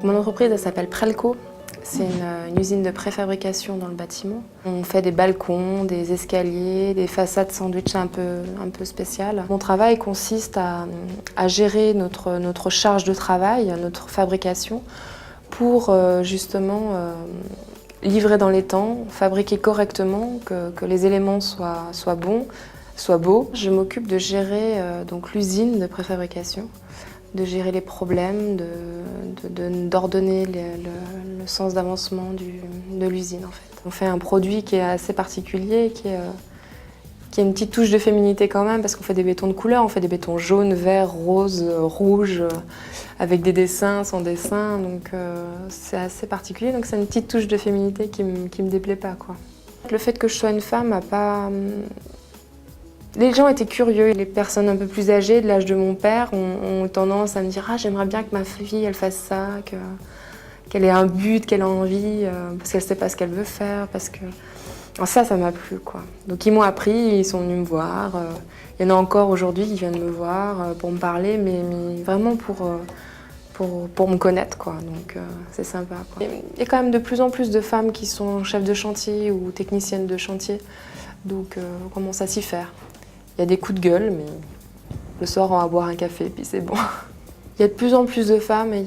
Mon entreprise, elle s'appelle Prelco. C'est une usine de préfabrication dans le bâtiment. On fait des balcons, des escaliers, des façades sandwich un peu spéciales. Mon travail consiste à gérer notre charge de travail, notre fabrication, pour justement livrer dans les temps, fabriquer correctement, que les éléments soient bons, soient beaux. Je m'occupe de gérer donc l'usine de préfabrication, de gérer les problèmes, d'ordonner le sens d'avancement de l'usine en fait. On fait un produit qui est assez particulier, qui a une petite touche de féminité quand même, parce qu'on fait des bétons de couleur, on fait des bétons jaunes, verts, roses, rouges, avec des dessins, sans dessin, donc c'est assez particulier, donc c'est une petite touche de féminité qui me déplaît pas, quoi. Le fait que je sois une femme n'a pas... Les gens étaient curieux. Les personnes un peu plus âgées, de l'âge de mon père, ont tendance à me dire « Ah, j'aimerais bien que ma fille, elle fasse ça, qu'elle ait un but, qu'elle ait envie, parce qu'elle ne sait pas ce qu'elle veut faire, parce que... » Alors ça m'a plu, quoi. Donc ils m'ont appris, ils sont venus me voir. Il y en a encore aujourd'hui qui viennent me voir pour me parler, mais vraiment pour me connaître, quoi. Donc c'est sympa, quoi. Il y a quand même de plus en plus de femmes qui sont chefs de chantier ou techniciennes de chantier, donc on commence à s'y faire. Il y a des coups de gueule, mais le soir, on va boire un café, puis c'est bon. Il y a de plus en plus de femmes et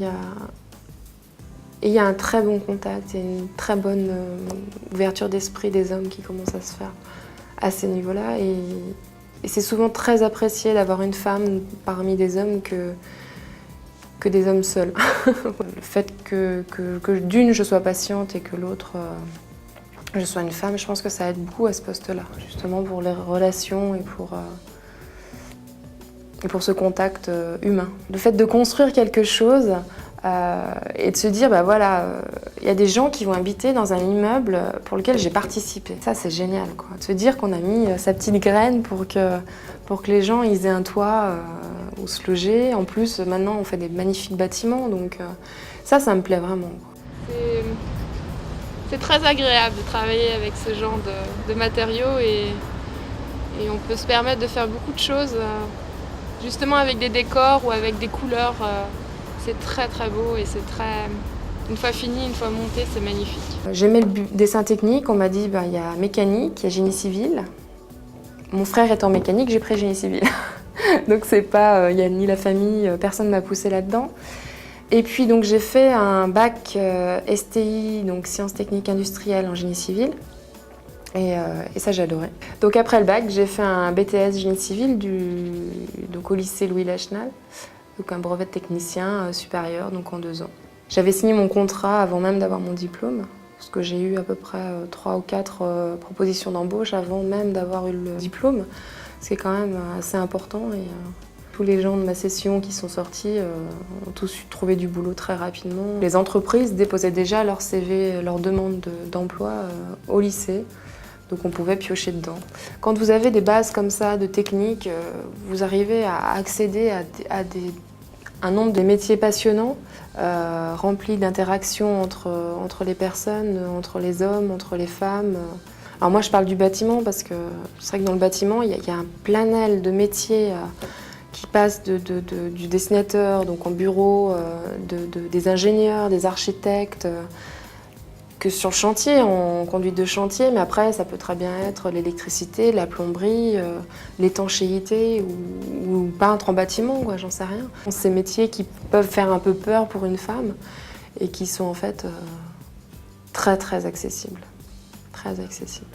il y a un très bon contact et une très bonne ouverture d'esprit des hommes qui commence à se faire à ces niveaux-là. Et c'est souvent très apprécié d'avoir une femme parmi des hommes que des hommes seuls. Le fait que d'une, je sois patiente et que l'autre... je sois une femme, je pense que ça aide beaucoup à ce poste-là, justement pour les relations et pour ce contact humain. Le fait de construire quelque chose et de se dire, bah voilà, y a des gens qui vont habiter dans un immeuble pour lequel j'ai participé. Ça, c'est génial, quoi. De se dire qu'on a mis sa petite graine pour que les gens ils aient un toit où se loger. En plus, maintenant, on fait des magnifiques bâtiments, donc ça me plaît vraiment, quoi. C'est très agréable de travailler avec ce genre de matériaux et on peut se permettre de faire beaucoup de choses justement avec des décors ou avec des couleurs. C'est très très beau et c'est très... Une fois fini, une fois monté, c'est magnifique. J'aimais le dessin technique, on m'a dit il y a mécanique, il y a génie civil. Mon frère étant mécanique, j'ai pris génie civil. Donc c'est pas, il n'y a ni la famille, personne ne m'a poussé là-dedans. Et puis donc j'ai fait un bac STI, donc sciences techniques industrielles en génie civil. Et ça j'ai adoré. Donc après le bac, j'ai fait un BTS génie civil donc au lycée Louis Lachenal, donc un brevet de technicien supérieur, donc en 2 ans. J'avais signé mon contrat avant même d'avoir mon diplôme, parce que j'ai eu à peu près 3 ou 4 propositions d'embauche avant même d'avoir eu le diplôme, ce qui est quand même assez important. Et, tous les gens de ma session qui sont sortis ont tous trouvé du boulot très rapidement. Les entreprises déposaient déjà leur CV, leur demande d'emploi au lycée, donc on pouvait piocher dedans. Quand vous avez des bases comme ça de technique, vous arrivez à accéder à un nombre de métiers passionnants, remplis d'interactions entre les personnes, entre les hommes, entre les femmes. Alors moi je parle du bâtiment parce que c'est vrai que dans le bâtiment il y a un planel de métiers qui passe du dessinateur, donc en bureau, des ingénieurs, des architectes, que sur le chantier, en conduite de chantier, mais après ça peut très bien être l'électricité, la plomberie, l'étanchéité ou peintre en bâtiment, quoi, j'en sais rien. Ces métiers qui peuvent faire un peu peur pour une femme et qui sont en fait très très accessibles. Très accessibles.